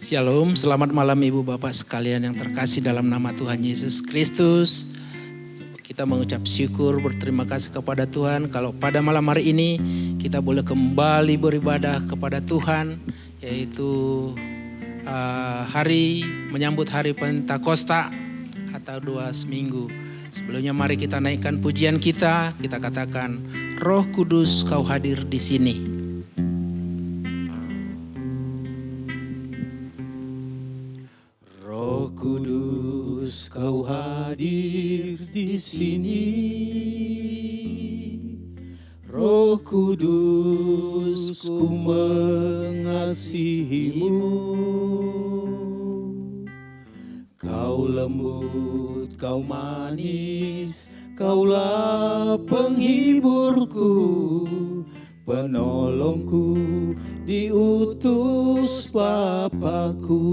Shalom, selamat malam Ibu Bapak sekalian yang terkasih dalam nama Tuhan Yesus Kristus. Kita mengucap syukur, berterima kasih kepada Tuhan. Kalau pada malam hari ini kita boleh kembali beribadah kepada Tuhan, yaitu menyambut hari Pentakosta atau 2 minggu. Sebelumnya mari kita naikkan pujian kita katakan, Roh Kudus Kau hadir di sini. Kudus Kau hadir di sini, Roh Kudus ku mengasihimu. Kau lembut, Kau manis, Kaulah penghiburku, penolongku, diutus Bapa-Ku.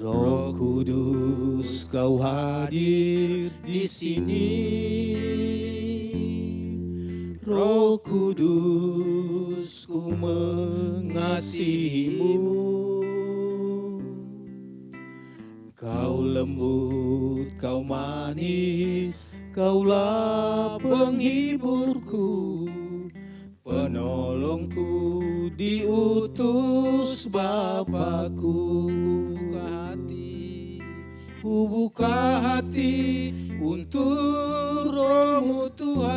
Roh Kudus Kau hadir di sini, Roh Kudus ku mengasihimu. Kau lembut, Kau manis, Kaulah penghiburku, penolongku, diutus Bapa-Ku. Ku buka hati untuk Roh-Mu Tuhan.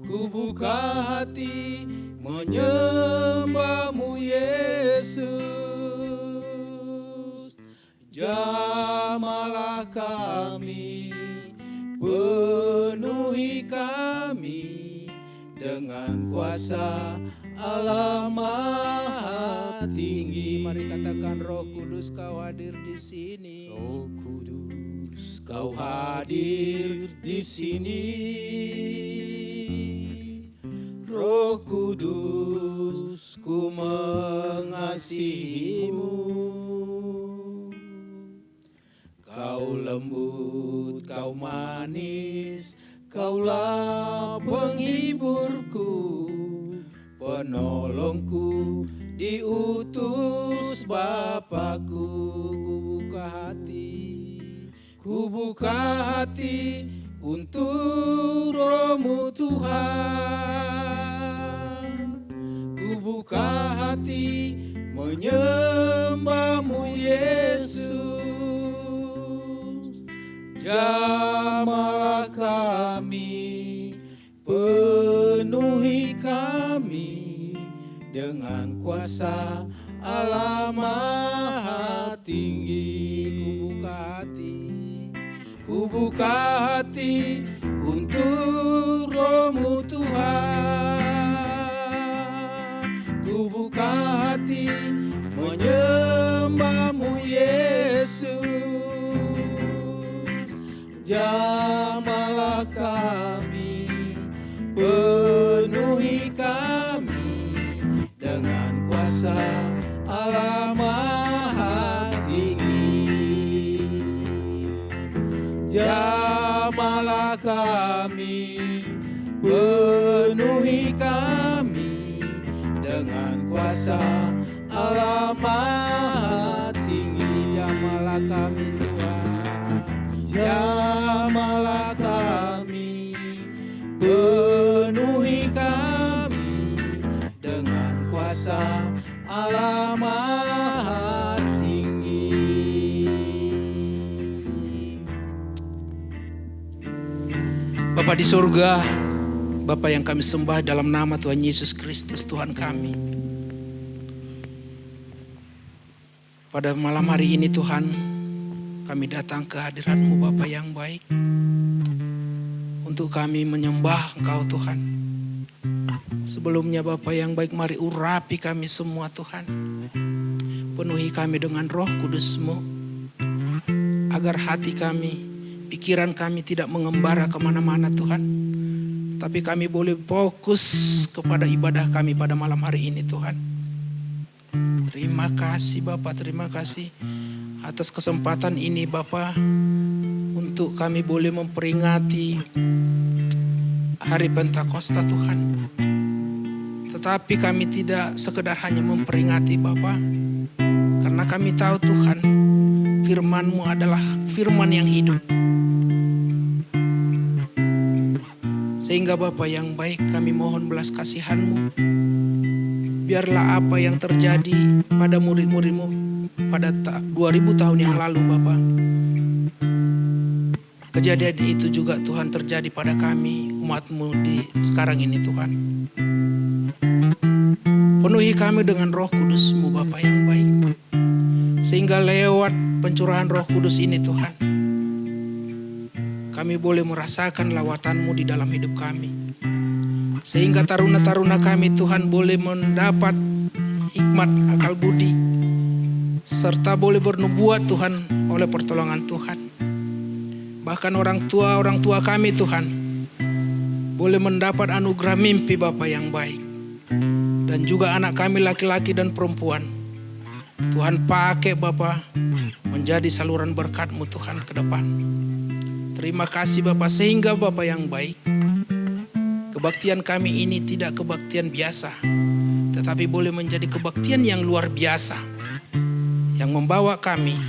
Ku buka hati menyembah-Mu Yesus. Jamahlah kami, penuhi kami dengan kuasa Allah Maha Tinggi. Mari katakan, Roh Kudus Kau hadir di sini. Roh Kudus Kau hadir di sini, Roh Kudus ku mengasihimu. Kau lembut, Kau manis, Kaulah penghiburku, penolongku, diutus Bapa-Ku. Ku buka hati untuk Roh-Mu Tuhan. Ku buka hati menyembah-Mu Yesus. Jamahlah kami, penuhi kami dengan kuasa Allah Maha Tinggi. Ku buka hati untuk Roh-Mu Tuhan. Ku buka hati menyembah-Mu Yesus. Jamahlah kami, penuhi kami dengan kuasa Allah Maha Tinggi. Jamahlah kami, penuhi kami dengan kuasa Allah Maha Tinggi. Jamahlah kami Tuhan, jamahlah kami, penuhi kami dengan kuasa Allah Maha Tinggi. Bapa di surga, Bapa yang kami sembah dalam nama Tuhan Yesus Kristus Tuhan kami. Pada malam hari ini Tuhan, kami datang ke hadirat-Mu Bapa yang baik, untuk kami menyembah Engkau Tuhan. Sebelumnya Bapa yang baik, mari urapi kami semua Tuhan. Penuhi kami dengan Roh Kudus-Mu, agar hati kami, pikiran kami tidak mengembara kemana-mana Tuhan. Tapi kami boleh fokus kepada ibadah kami pada malam hari ini Tuhan. Terima kasih Bapak, terima kasih atas kesempatan ini Bapak, untuk kami boleh memperingati hari Pentakosta Tuhan. Tetapi kami tidak sekedar hanya memperingati Bapa, karena kami tahu Tuhan, firman-Mu adalah firman yang hidup. Sehingga Bapa yang baik, kami mohon belas kasihan-Mu. Biarlah apa yang terjadi pada murid-murid-Mu pada 2000 tahun yang lalu Bapa, kejadian itu juga Tuhan terjadi pada kami, umat-Mu di sekarang ini Tuhan. Penuhi kami dengan Roh Kudus-Mu Bapa yang baik. Sehingga lewat pencurahan Roh Kudus ini Tuhan, kami boleh merasakan lawatan-Mu di dalam hidup kami. Sehingga taruna-taruna kami Tuhan boleh mendapat hikmat akal budi, serta boleh bernubuat Tuhan oleh pertolongan Tuhan. Bahkan orang tua kami Tuhan boleh mendapat anugerah mimpi Bapa yang baik. Dan juga anak kami laki-laki dan perempuan, Tuhan pakai Bapa menjadi saluran berkat-Mu Tuhan ke depan. Terima kasih Bapa, sehingga Bapa yang baik, kebaktian kami ini tidak kebaktian biasa, tetapi boleh menjadi kebaktian yang luar biasa, yang membawa kami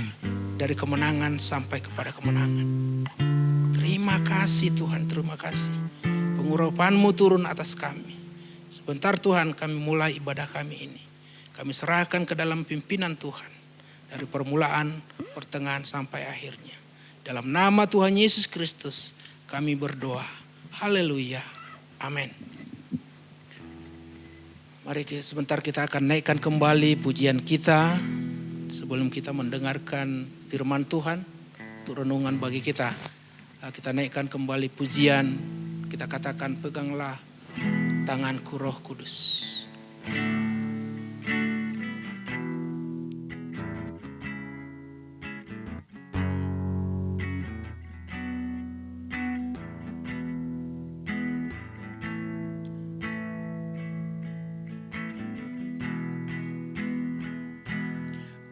dari kemenangan sampai kepada kemenangan. Terima kasih Tuhan, terima kasih. Pengurapan-Mu turun atas kami. Sebentar Tuhan, kami mulai ibadah kami ini. Kami serahkan ke dalam pimpinan Tuhan, dari permulaan, pertengahan sampai akhirnya. Dalam nama Tuhan Yesus Kristus kami berdoa. Haleluya. Amin. Mari sebentar kita akan naikkan kembali pujian kita sebelum kita mendengarkan firman Tuhan untuk renungan bagi kita. Kita naikkan kembali pujian, kita katakan, peganglah tanganku Roh Kudus.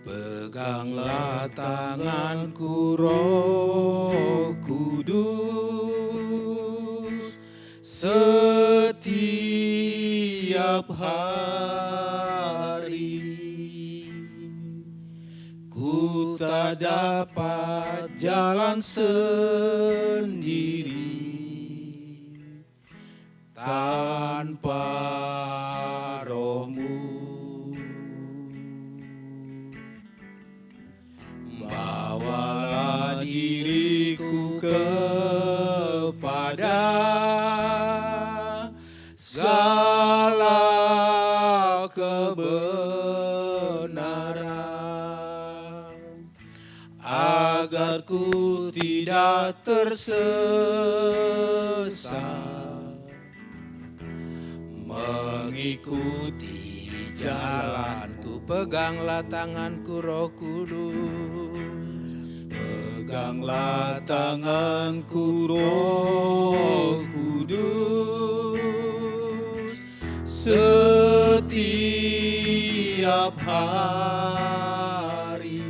Peganglah tanganku Roh Kudus setiap hari. Ku tak dapat jalan sendiri tanpa Roh-Mu. Bawalah diriku kepada segala kebenaran, agar ku tidak tersesat mengikuti jalanku. Peganglah tanganku Roh Kudus. Peganglah tanganku Roh Kudus setiap hari.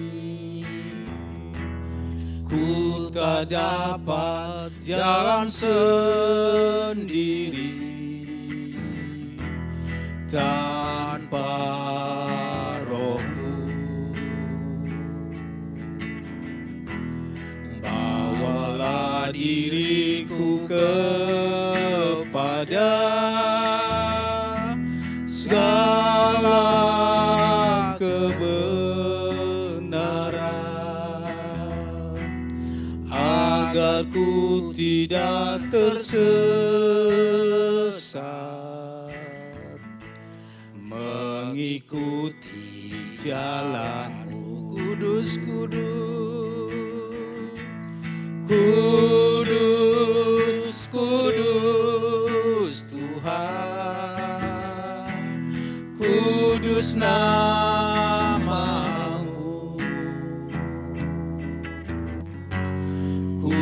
Ku tak dapat jalan sendiri tanpa Roh-Mu. Bawalah diriku kepada segala kebenaran, agar ku tidak tersesat mengikuti jalan-Mu. Kudus, kudus. Kudus, kudus Tuhan, kudus nama-Mu. Ku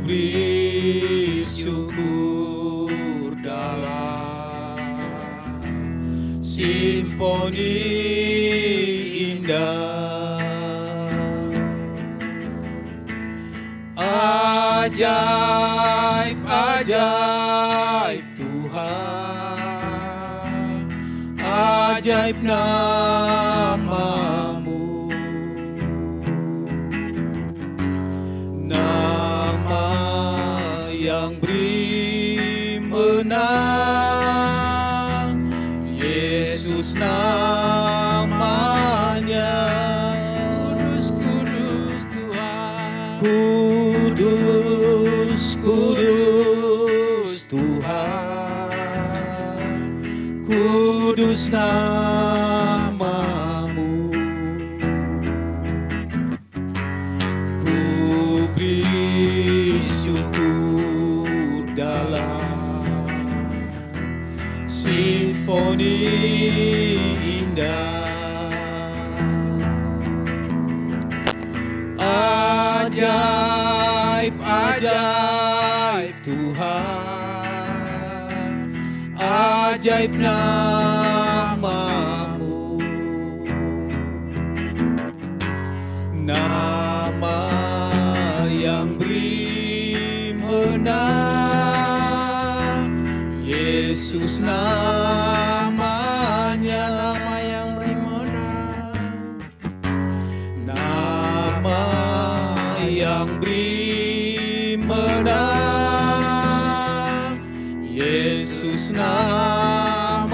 beri syukur dalam simfoni indah. Ajaib, ajaib Tuhan, ajaib namamu, nama yang beri menang, Yesus namanya. Kudus, kudus Tuhan. Kudus, kudus Tuhan, kudus namamu. Ku beri syukur dalam simfoni indah. Ajaib, ajaib Tuhan, ajaib namamu, nama yang beri menang, Yesus namanya, Nama yang beri menang. nama yang beri menang, Yesus namanya.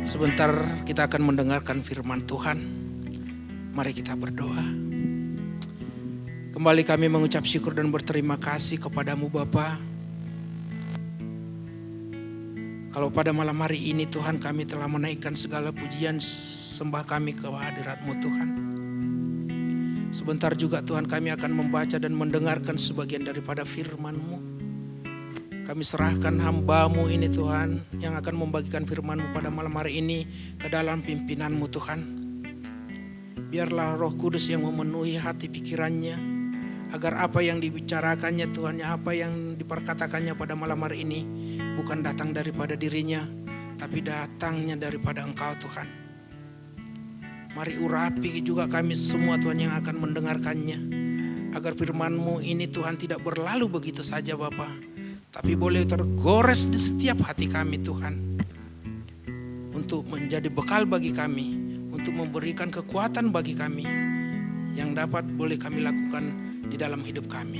Sebentar kita akan mendengarkan firman Tuhan. Mari kita berdoa. Kembali kami mengucap syukur dan berterima kasih kepadamu Bapa. Kalau pada malam hari ini Tuhan kami telah menaikkan segala pujian sembah kami ke hadirat-Mu Tuhan. Sebentar juga Tuhan kami akan membaca dan mendengarkan sebagian daripada firman-Mu. Kami serahkan hamba-Mu ini Tuhan yang akan membagikan firman-Mu pada malam hari ini ke dalam pimpinan-Mu Tuhan. Biarlah Roh Kudus yang memenuhi hati pikirannya, agar apa yang dibicarakannya Tuhan, apa yang diperkatakannya pada malam hari ini bukan datang daripada dirinya, tapi datangnya daripada Engkau Tuhan. Mari urapi juga kami semua Tuhan yang akan mendengarkannya, agar firman-Mu ini Tuhan tidak berlalu begitu saja Bapa, tapi boleh tergores di setiap hati kami Tuhan, untuk menjadi bekal bagi kami, untuk memberikan kekuatan bagi kami, yang dapat boleh kami lakukan di dalam hidup kami.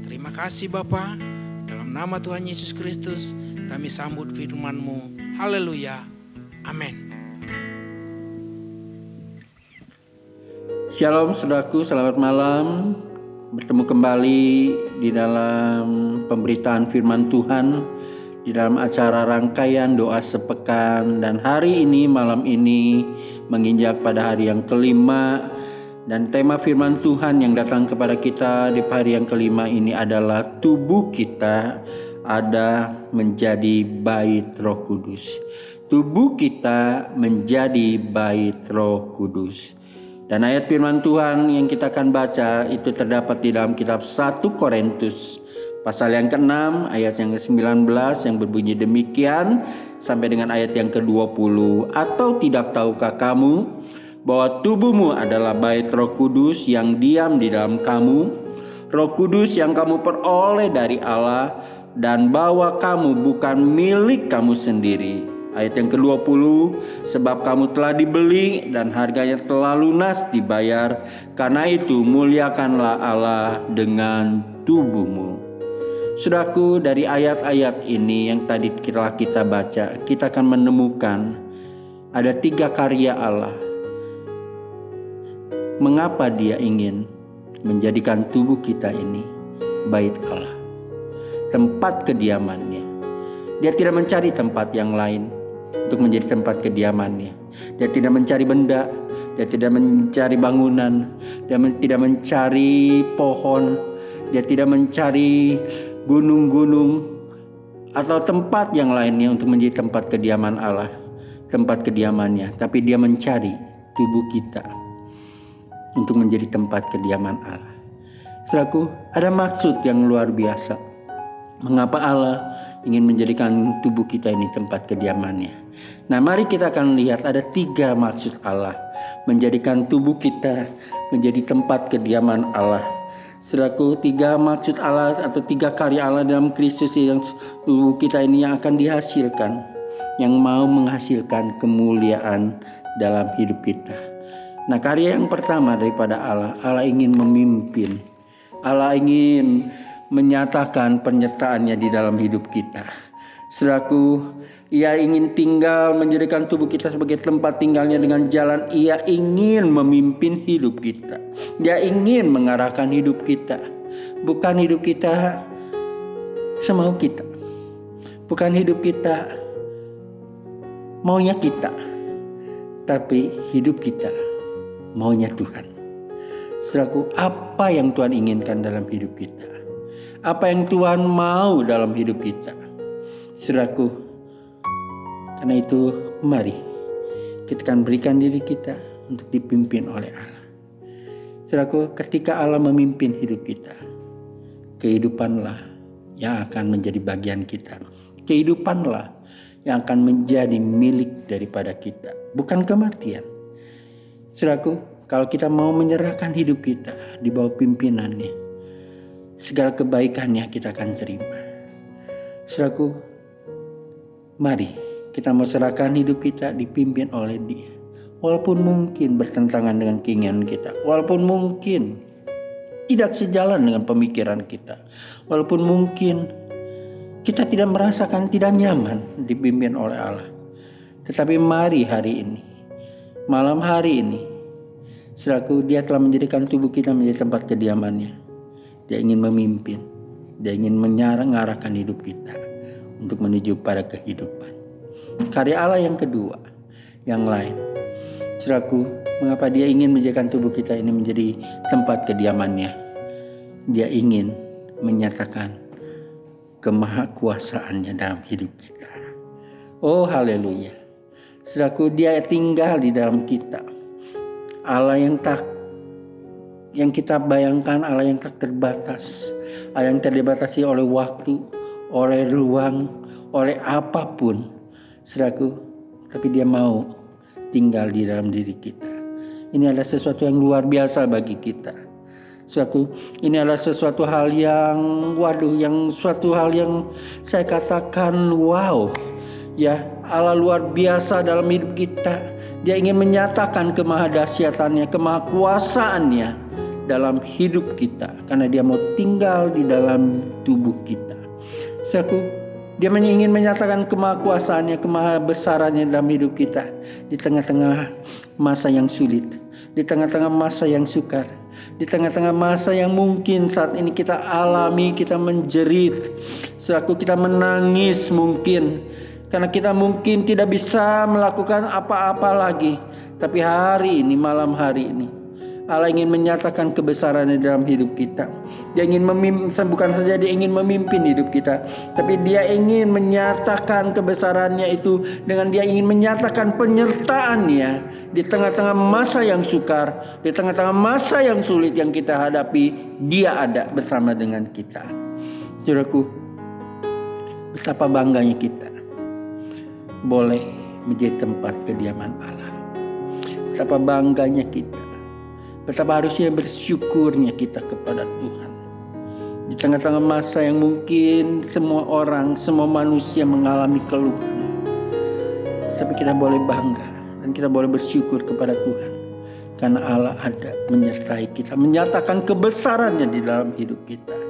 Terima kasih Bapa, dalam nama Tuhan Yesus Kristus kami sambut firman-Mu. Haleluya, amin. Shalom saudaraku, selamat malam. Bertemu kembali di dalam pemberitaan firman Tuhan, di dalam acara rangkaian doa sepekan. Dan hari ini, malam ini menginjak pada hari yang kelima. Dan tema firman Tuhan yang datang kepada kita di hari yang kelima ini adalah tubuh kita ada menjadi bait Roh Kudus. Tubuh kita menjadi bait Roh Kudus. Dan ayat firman Tuhan yang kita akan baca itu terdapat di dalam kitab 1 Korintus pasal yang ke-6 ayat yang ke-19 yang berbunyi demikian sampai dengan ayat yang ke-20. Atau tidak tahukah kamu bahwa tubuhmu adalah bait Roh Kudus yang diam di dalam kamu, Roh Kudus yang kamu peroleh dari Allah, dan bahwa kamu bukan milik kamu sendiri. Ayat yang ke-20, sebab kamu telah dibeli dan harganya telah lunas dibayar, karena itu muliakanlah Allah dengan tubuhmu. Saudaraku, dari ayat-ayat ini yang tadi telah kita baca, kita akan menemukan ada 3 karya Allah. Mengapa Dia ingin menjadikan tubuh kita ini bait Allah, tempat kediamannya. Dia tidak mencari tempat yang lain untuk menjadi tempat kediamannya. Dia tidak mencari benda, dia tidak mencari bangunan, dia tidak mencari pohon, dia tidak mencari gunung-gunung atau tempat yang lainnya untuk menjadi tempat kediaman Allah, tempat kediamannya. Tapi dia mencari tubuh kita untuk menjadi tempat kediaman Allah. Saudaraku, ada maksud yang luar biasa. Mengapa Allah ingin menjadikan tubuh kita ini tempat kediamannya? Nah, mari kita akan lihat ada 3 maksud Allah menjadikan tubuh kita menjadi tempat kediaman Allah. Saudaraku, 3 maksud Allah atau 3 karya Allah dalam Kristus yang tubuh kita ini yang akan dihasilkan, yang mau menghasilkan kemuliaan dalam hidup kita. Nah, karya yang pertama daripada Allah ingin memimpin. Allah ingin menyatakan penyertaannya di dalam hidup kita. Saudaraku, Ia ingin tinggal menjadikan tubuh kita sebagai tempat tinggalnya dengan jalan. Ia ingin memimpin hidup kita. Dia ingin mengarahkan hidup kita. Bukan hidup kita semau kita. Bukan hidup kita maunya kita. Tapi hidup kita maunya Tuhan. Saudaraku, apa yang Tuhan inginkan dalam hidup kita? Apa yang Tuhan mau dalam hidup kita? Saudaraku, karena itu mari kita akan berikan diri kita untuk dipimpin oleh Allah. Saudaraku, ketika Allah memimpin hidup kita, kehidupanlah yang akan menjadi bagian kita. Kehidupanlah yang akan menjadi milik daripada kita, bukan kematian. Saudaraku, kalau kita mau menyerahkan hidup kita di bawah pimpinannya, segala kebaikannya kita akan terima. Saudaraku, mari kita mau serahkan hidup kita dipimpin oleh Dia. Walaupun mungkin bertentangan dengan keinginan kita, walaupun mungkin tidak sejalan dengan pemikiran kita, walaupun mungkin kita tidak merasakan tidak nyaman dipimpin oleh Allah. Tetapi mari hari ini, malam hari ini, saudaraku, Dia telah menjadikan tubuh kita menjadi tempat kediamannya. Dia ingin memimpin, Dia ingin mengarahkan hidup kita untuk menuju pada kehidupan. Karya Allah yang kedua, yang lain, saudaraku, mengapa Dia ingin menjadikan tubuh kita ini menjadi tempat kediamannya? Dia ingin menyatakan kemahakuasaannya dalam hidup kita. Oh haleluya. Saudaraku, Dia tinggal di dalam kita. Allah yang kita bayangkan, Allah yang tak terbatas, Allah yang tidak dibatasi oleh waktu, oleh ruang, oleh apapun. Saudaraku, tapi Dia mau tinggal di dalam diri kita. Ini adalah sesuatu yang luar biasa bagi kita. Saudaraku, ini adalah sesuatu hal yang suatu hal yang saya katakan wow. Ya, Allah luar biasa dalam hidup kita. Dia ingin menyatakan kemahadahsyatannya, kemahakuasaannya dalam hidup kita, karena Dia mau tinggal di dalam tubuh kita. Saudaraku, Dia ingin menyatakan kemahakuasaannya, kemahabesarannya dalam hidup kita di tengah-tengah masa yang sulit, di tengah-tengah masa yang sukar, di tengah-tengah masa yang mungkin saat ini kita alami, kita menjerit. Saudaraku, kita menangis mungkin karena kita mungkin tidak bisa melakukan apa-apa lagi. Tapi hari ini, malam hari ini, Allah ingin menyatakan kebesarannya dalam hidup kita. Dia ingin memimpin, bukan saja Dia ingin memimpin hidup kita, tapi Dia ingin menyatakan kebesarannya itu dengan Dia ingin menyatakan penyertaannya di tengah-tengah masa yang sukar, di tengah-tengah masa yang sulit yang kita hadapi. Dia ada bersama dengan kita. Saudaraku, betapa bangganya kita boleh menjadi tempat kediaman Allah. Betapa bangganya kita, betapa harusnya bersyukurnya kita kepada Tuhan. Di tengah-tengah masa yang mungkin semua orang, semua manusia mengalami keluhan, tetapi kita boleh bangga dan kita boleh bersyukur kepada Tuhan, karena Allah ada menyertai kita, menyatakan kebesarannya di dalam hidup kita.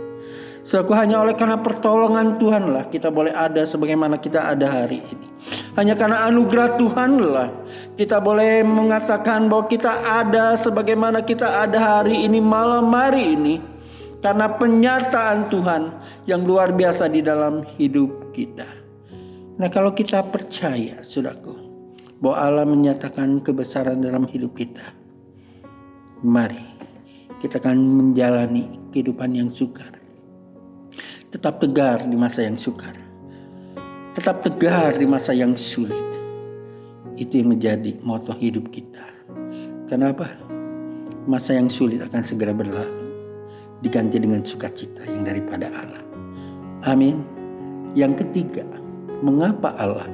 Saudaraku, hanya oleh karena pertolongan Tuhanlah kita boleh ada sebagaimana kita ada hari ini. Hanya karena anugerah Tuhanlah kita boleh mengatakan bahwa kita ada sebagaimana kita ada hari ini, malam hari ini. Karena penyataan Tuhan yang luar biasa di dalam hidup kita. Nah, kalau kita percaya, saudaraku, bahwa Allah menyatakan kebesaran dalam hidup kita, mari kita akan menjalani kehidupan yang sukar. Tetap tegar di masa yang sukar. Tetap tegar di masa yang sulit. Itu yang menjadi moto hidup kita. Kenapa? Masa yang sulit akan segera berlalu, diganti dengan sukacita yang daripada Allah. Amin. Yang ketiga, mengapa Allah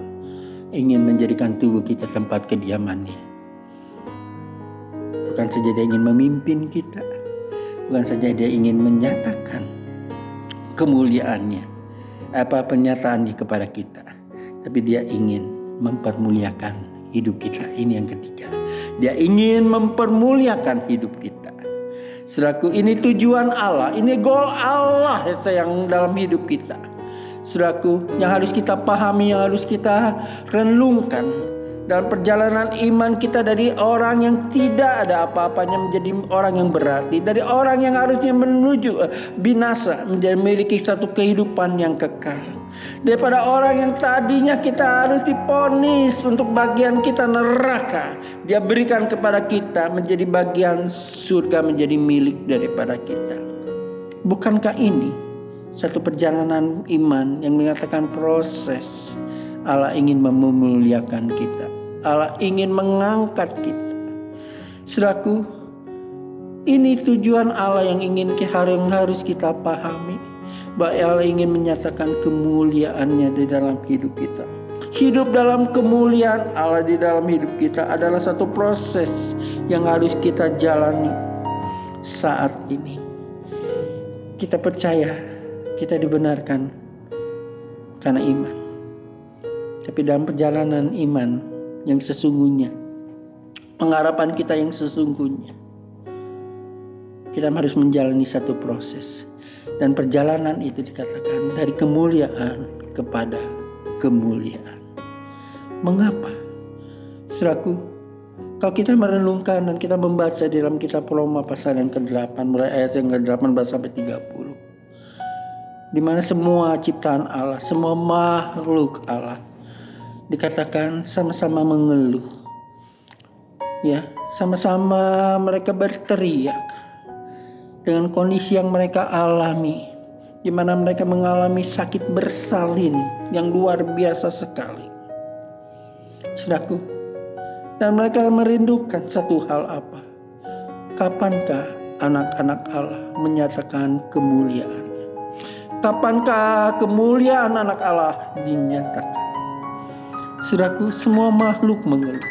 ingin menjadikan tubuh kita tempat kediamannya? Bukan saja Dia ingin memimpin kita, Bukan saja dia ingin menyatakan kemuliaannya, penyataannya kepada kita, tapi dia ingin mempermuliakan hidup kita. Ini yang ketiga. Dia ingin mempermuliakan hidup kita. Saudaraku, ini tujuan Allah, ini goal Allah yang dalam hidup kita. Saudaraku, yang harus kita pahami, yang harus kita renungkan dalam perjalanan iman kita, dari orang yang tidak ada apa-apanya menjadi orang yang berarti, dari orang yang harusnya menuju binasa menjadi memiliki satu kehidupan yang kekal, daripada orang yang tadinya kita harus diponis untuk bagian kita neraka, dia berikan kepada kita menjadi bagian surga, menjadi milik daripada kita. Bukankah ini satu perjalanan iman yang mengatakan proses Allah ingin memuliakan kita, Allah ingin mengangkat kita. Saudaraku, ini tujuan Allah yang harus kita pahami, bahwa Allah ingin menyatakan kemuliaannya di dalam hidup kita. Hidup dalam kemuliaan Allah di dalam hidup kita adalah satu proses yang harus kita jalani saat ini. Kita percaya kita dibenarkan karena iman. Tapi dalam perjalanan iman yang sesungguhnya, pengharapan kita yang sesungguhnya, kita harus menjalani satu proses. Dan perjalanan itu dikatakan dari kemuliaan kepada kemuliaan. Mengapa? Saudaraku, kalau kita merenungkan dan kita membaca di dalam kitab Roma pasal yang ke-8, mulai ayat yang ke-18 sampai 30, di mana semua ciptaan Allah, semua makhluk Allah dikatakan sama-sama mengeluh. Ya, sama-sama mereka berteriak dengan kondisi yang mereka alami, di mana mereka mengalami sakit bersalin yang luar biasa sekali. Saudaraku, dan mereka merindukan satu hal apa? Kapankah anak-anak Allah menyatakan kemuliaannya? Kapankah kemuliaan anak Allah dinyatakan? Saudaraku, semua makhluk mengeluh.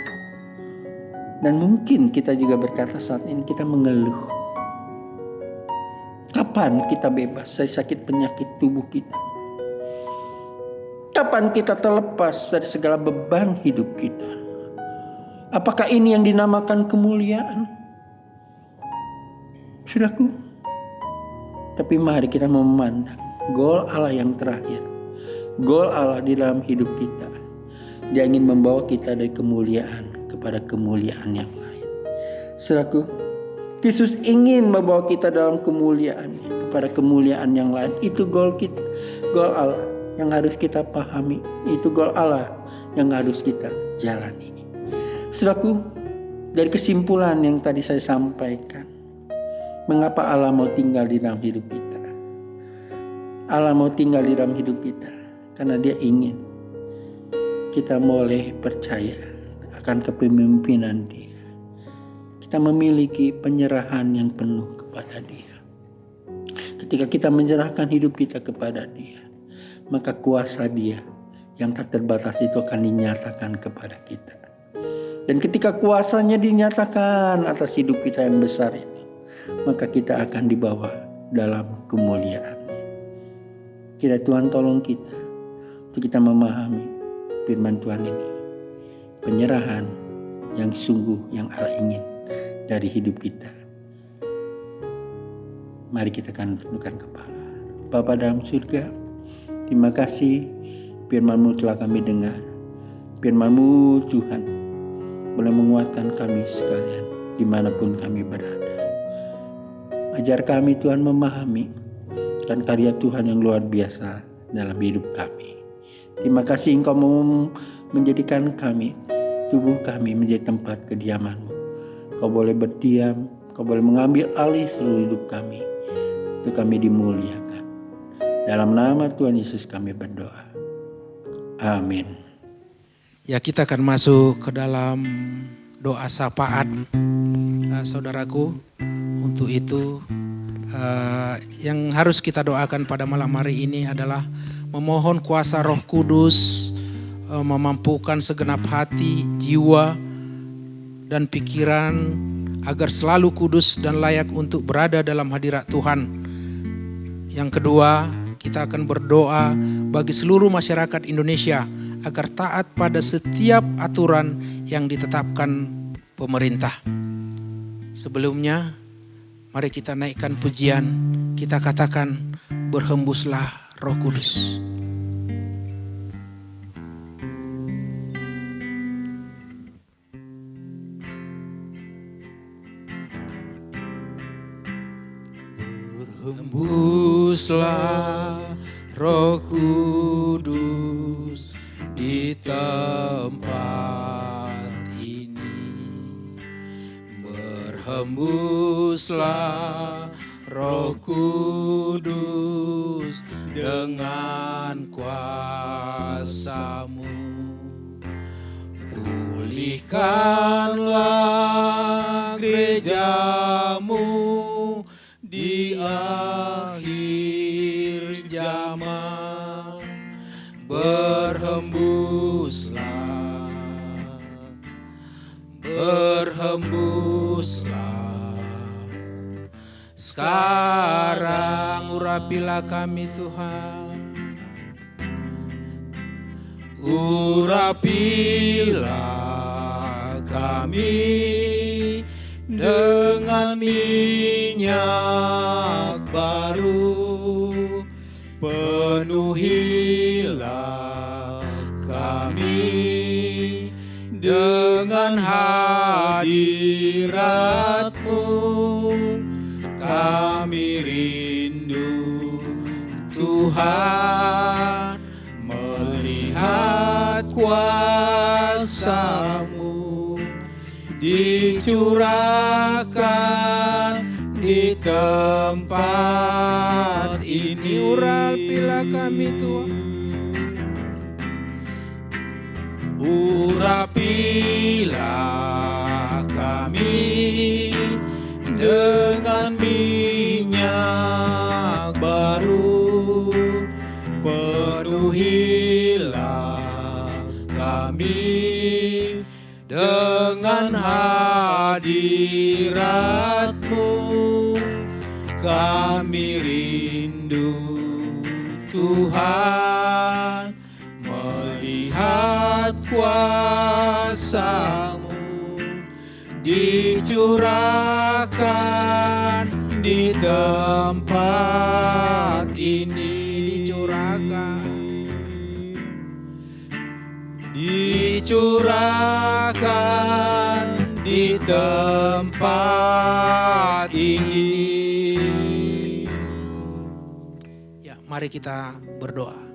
Dan mungkin kita juga berkata saat ini kita mengeluh. Kapan kita bebas dari sakit penyakit tubuh kita? Kapan kita terlepas dari segala beban hidup kita? Apakah ini yang dinamakan kemuliaan? Saudaraku, tapi mari kita memandang goal Allah yang terakhir, goal Allah di dalam hidup kita. Dia ingin membawa kita dari kemuliaan kepada kemuliaan yang lain. Saudaraku, Yesus ingin membawa kita dalam kemuliaannya kepada kemuliaan yang lain. Itu goal kita, goal Allah yang harus kita pahami. Itu goal Allah yang harus kita jalani. Saudaraku, dari kesimpulan yang tadi saya sampaikan, mengapa Allah mau tinggal di dalam hidup kita? Allah mau tinggal di dalam hidup kita karena Dia ingin kita boleh percaya akan kepemimpinan Dia. Kita memiliki penyerahan yang penuh kepada Dia. Ketika kita menyerahkan hidup kita kepada Dia, maka kuasa Dia yang tak terbatas itu akan dinyatakan kepada kita. Dan ketika kuasanya dinyatakan atas hidup kita yang besar itu, maka kita akan dibawa dalam kemuliaan-Nya. Kiranya Tuhan tolong kita untuk kita memahami firman Tuhan ini. Penyerahan yang sungguh yang Allah ingin dari hidup kita. Mari kita akan tundukkan kepala. Bapa dalam surga, terima kasih firman-Mu telah kami dengar. Firman-Mu Tuhan boleh menguatkan kami sekalian dimanapun kami berada. Ajar kami Tuhan memahami dan karya Tuhan yang luar biasa dalam hidup kami. Terima kasih Engkau mau menjadikan kami, tubuh kami menjadi tempat kediaman-Mu. Kau boleh berdiam, Kau boleh mengambil alih seluruh hidup kami, untuk kami dimuliakan. Dalam nama Tuhan Yesus kami berdoa. Amin. Ya, kita akan masuk ke dalam doa syafaat, saudaraku. Untuk itu yang harus kita doakan pada malam hari ini adalah memohon kuasa Roh Kudus memampukan segenap hati, jiwa, dan pikiran agar selalu kudus dan layak untuk berada dalam hadirat Tuhan. Yang kedua, kita akan berdoa bagi seluruh masyarakat Indonesia agar taat pada setiap aturan yang ditetapkan pemerintah. Sebelumnya, mari kita naikkan pujian, kita katakan, berhembuslah Roh Kudus. Berhembuslah Roh Kudus di tempat ini. Berhembuslah Roh Kudus dengan kuasa-Mu. Pulihkanlah gereja-Mu di akhir zaman. Berhembuslah, berhembuslah. Sekarang urapilah kami Tuhan, urapilah kami dengan minyak baru, penuhilah kami dengan hadirat-Mu. Kami rindu Tuhan melihat kuasa-Mu dicurahkan di tempat ini. Urapilah kami Tuhan, urapilah kami dengan minyak baru, penuhilah kami dengan hadirat-Mu. Kami rindu Tuhan melihat kuasa-Mu dicurahkan di tempat ini. Dicurahkan di tempat ini. Ya, mari kita berdoa.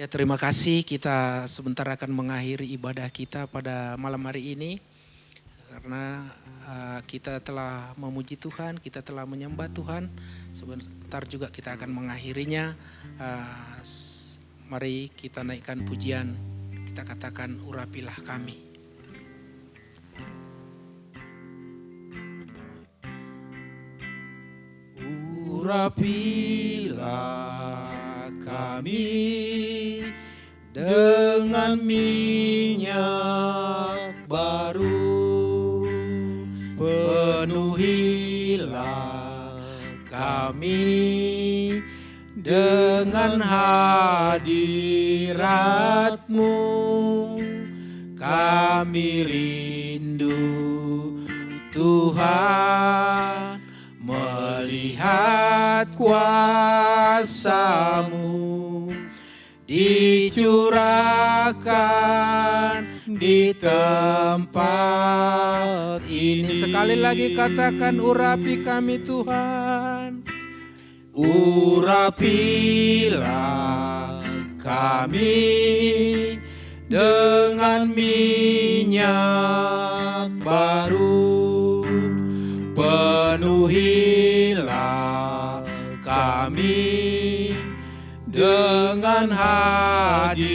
Ya, terima kasih. Kita sebentar akan mengakhiri ibadah kita pada malam hari ini. Karena kita telah memuji Tuhan, kita telah menyembah Tuhan. Sebentar juga kita akan mengakhirinya. Mari kita naikkan pujian. Kita katakan, urapilah kami. Urapilah kami dengan minyak baru, penuhilah kami dengan hadirat-Mu. Kami rindu Tuhan melihat kuasa-Mu dicurahkan di tempat ini. Sekali lagi katakan, urapi kami Tuhan. Urapilah kami dengan minyak baru, penuhilah kami dengan hadirat-Mu.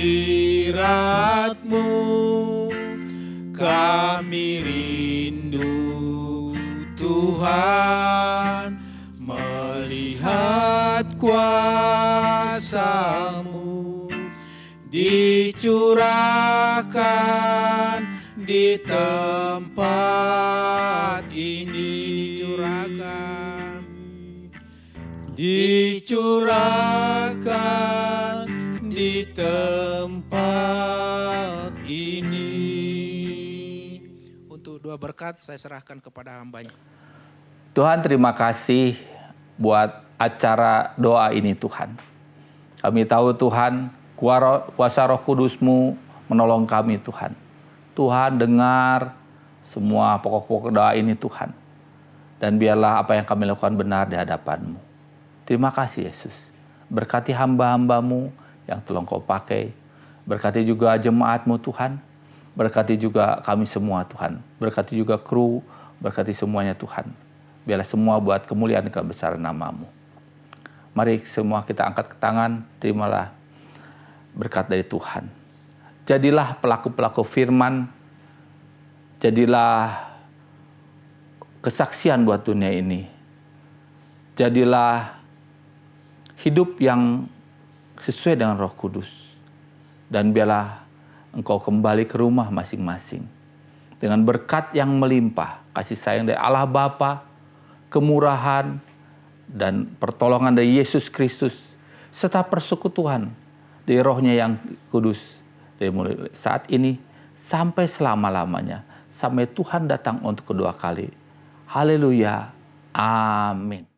Kami rindu Tuhan melihat kuasa-Mu dicurahkan di tempat ini. Dicurahkan di tempat ini. Untuk doa berkat saya serahkan kepada hamba-Nya. Tuhan, terima kasih buat acara doa ini Tuhan. Kami tahu Tuhan, kuasa Roh Kudus-Mu menolong kami Tuhan. Tuhan, dengar semua pokok-pokok doa ini Tuhan. Dan biarlah apa yang kami lakukan benar di hadapan-Mu. Terima kasih Yesus. Berkati hamba-hamba-Mu yang telah Kau pakai. Berkati juga jemaat-Mu Tuhan. Berkati juga kami semua Tuhan. Berkati juga kru. Berkati semuanya Tuhan. Biarlah semua buat kemuliaan kebesaran nama-Mu. Mari semua kita angkat ke tangan. Terimalah berkat dari Tuhan. Jadilah pelaku-pelaku firman. Jadilah kesaksian buat dunia ini. Jadilah hidup yang sesuai dengan Roh Kudus. Dan biarlah engkau kembali ke rumah masing-masing dengan berkat yang melimpah, kasih sayang dari Allah Bapa, kemurahan dan pertolongan dari Yesus Kristus, serta persekutuan dari Roh-Nya yang kudus dari mulai saat ini sampai selama-lamanya, sampai Tuhan datang untuk kedua kali. Haleluya. Amin.